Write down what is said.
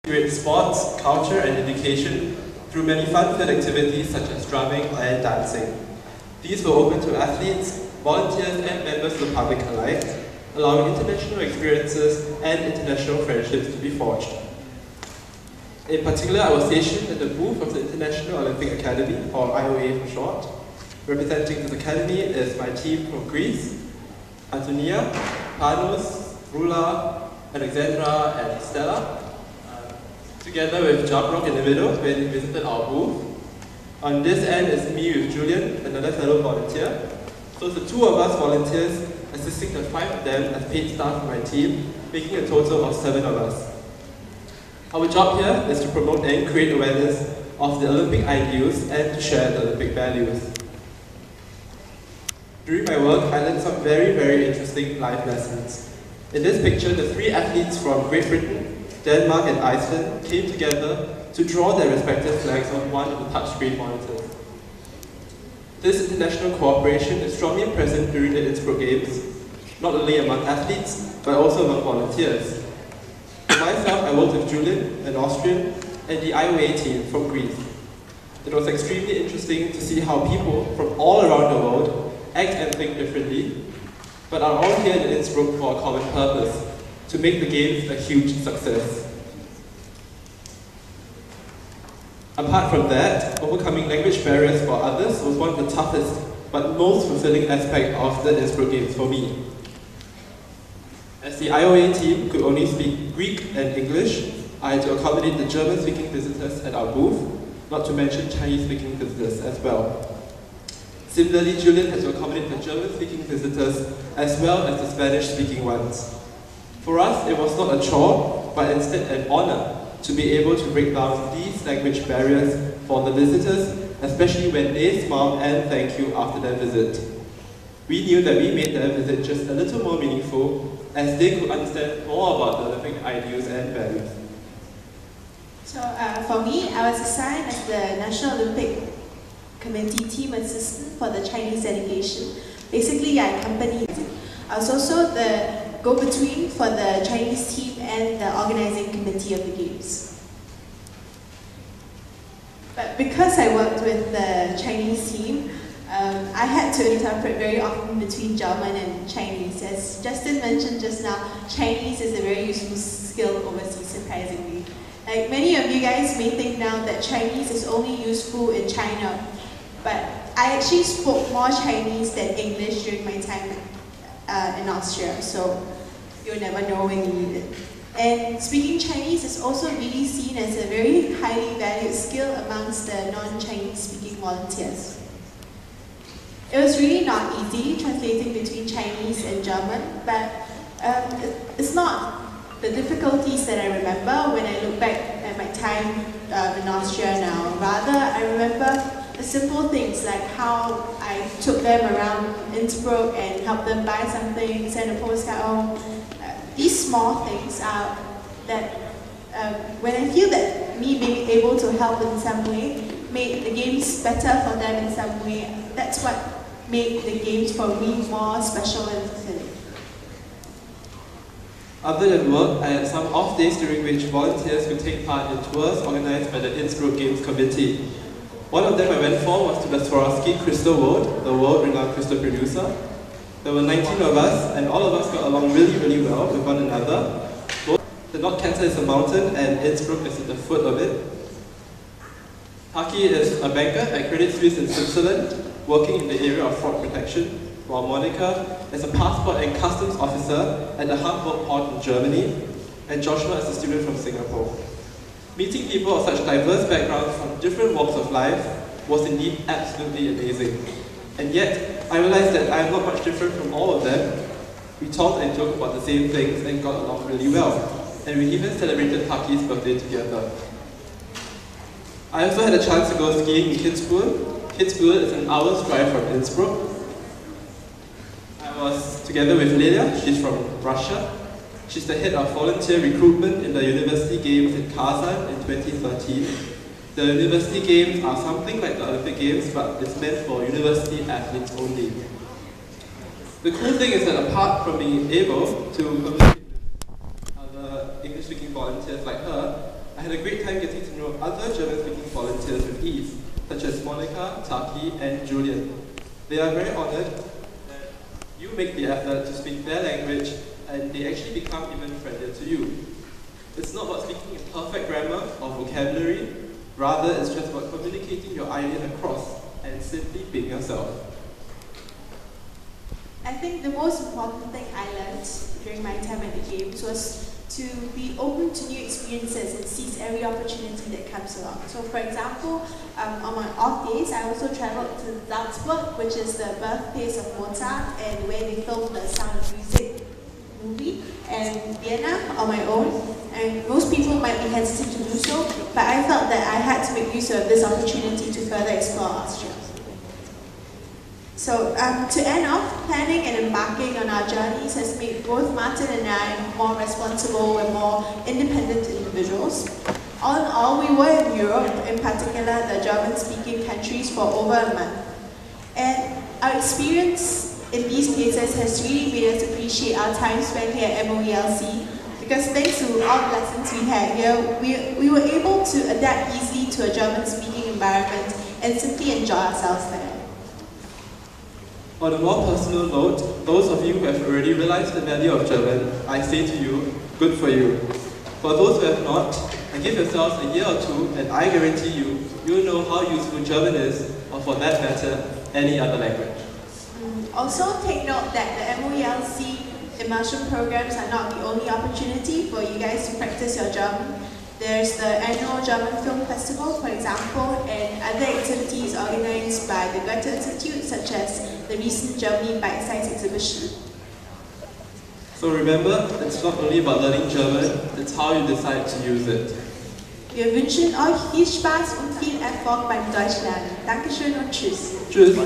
Integrate sports, culture and education through many fun-filled activities such as drumming and dancing. These were open to athletes, volunteers and members of the public alike, allowing international experiences and international friendships to be forged. In particular, I was stationed at the booth of the International Olympic Academy, or IOA for short. Representing this academy is my team from Greece, Antonia, Panos, Rula, Alexandra and Stella, together with Jabrok in the middle when he visited our booth. On this end is me with Julian, another fellow volunteer. So it's the two of us volunteers assisting the 5 of them as paid staff of my team, making a total of 7 of us. Our job here is to promote and create awareness of the Olympic ideals and to share the Olympic values. During my work, I learned some very interesting life lessons. In this picture, the 3 athletes from Great Britain, Denmark and Iceland came together to draw their respective flags on one of the touchscreen monitors. This international cooperation is strongly present during the Innsbruck Games, not only among athletes, but also among volunteers. For myself, I worked with Julian, an Austrian, and the IOA team from Greece. It was extremely interesting to see how people from all around the world act and think differently, but are all here in Innsbruck for a common purpose, to make the Games a huge success. Apart from that, overcoming language barriers for others was one of the toughest but most fulfilling aspects of the Innsbruck Games for me. As the IOA team could only speak Greek and English, I had to accommodate the German-speaking visitors at our booth, not to mention Chinese-speaking visitors as well. Similarly, Julian had to accommodate the German-speaking visitors as well as the Spanish-speaking ones. For us, it was not a chore, but instead an honor to be able to break down these language barriers for the visitors, especially when they smiled and thanked you after their visit. We knew that we made their visit just a little more meaningful, as they could understand more about the Olympic ideals and values. So for me, I was assigned as the National Olympic Committee team assistant for the Chinese delegation. Basically, I accompanied. I was also the go-between for the Chinese team and the organizing committee of the Games. But because I worked with the Chinese team, I had to interpret very often between German and Chinese. As Justin mentioned just now, Chinese is a very useful skill overseas, surprisingly. Like many of you guys may think now that Chinese is only useful in China, but I actually spoke more Chinese than English during my time in Austria, so you'll never know when you need it. And speaking Chinese is also really seen as a very highly valued skill amongst the non-Chinese speaking volunteers. It was really not easy translating between Chinese and German, but it's not the difficulties that I remember when I look back at my time in Austria now. Rather, I remember the simple things like how I took them around Innsbruck and helped them buy something, send a postcard home. These small things are that when I feel that me being able to help in some way made the Games better for them in some way, that's what made the Games for me more special and fulfilling. Other than work, I had some off days during which volunteers could take part in tours organized by the Innsbruck Games Committee. One of them I went for was to the Swarovski crystal world, the world-renowned crystal producer. There were 19 of us, and all of us got along really well with one another. The North Cancer is a mountain, and Innsbruck is at the foot of it. Taki is a banker at Credit Suisse in Switzerland, working in the area of fraud protection, while Monica is a passport and customs officer at the Hamburg port in Germany, and Joshua is a student from Singapore. Meeting people of such diverse backgrounds from different walks of life was indeed absolutely amazing. And yet, I realized that I am not much different from all of them. We talked and joked about the same things and got along really well. And we even celebrated Taki's birthday together. I also had a chance to go skiing in Kitzbühel. Kitzbühel is an hour's drive from Innsbruck. I was together with Lelia, she's from Russia. She's the head of volunteer recruitment in the University Games in Kazan in 2013. The University Games are something like the Olympic Games, but it's meant for university athletes only. The cool thing is that apart from being able to communicate with other English-speaking volunteers like her, I had a great time getting to know other German-speaking volunteers with ease, such as Monica, Taki, and Julian. They are very honored that you make the effort to speak their language, and they actually become even friendlier to you. It's not about speaking in perfect grammar or vocabulary, rather it's just about communicating your ideas across and simply being yourself. I think the most important thing I learned during my time at the Games was to be open to new experiences and seize every opportunity that comes along. So for example, on my off days, I also traveled to Salzburg, which is the birthplace of Mozart and where they filmed the Sound of Music movie, and Vienna on my own. And most people might be hesitant to do so, but I felt that I had to make use of this opportunity to further explore Austria. So to end off, planning and embarking on our journeys has made both Martin and I more responsible and more independent individuals. All in all, we were in Europe, in particular the German-speaking countries, for over a month. And our experience in these places has really made us appreciate our time spent here at MOELC, because thanks to all the lessons we had here, we were able to adapt easily to a German-speaking environment and simply enjoy ourselves there. On a more personal note, those of you who have already realized the value of German, I say to you, good for you. For those who have not, give yourselves a year or two and I guarantee you, you'll know how useful German is, or for that matter, any other language. Also take note that the MOELC immersion programs are not the only opportunity for you guys to practice your German. There's the annual German Film Festival, for example, and other activities organized by the Goethe Institute, such as the recent Germany Bite-Size exhibition. So remember, it's not only about learning German, it's how you decide to use it. Wir wünschen euch viel Spaß und viel Erfolg beim Deutsch lernen. Dankeschön und tschüss. Tschüss.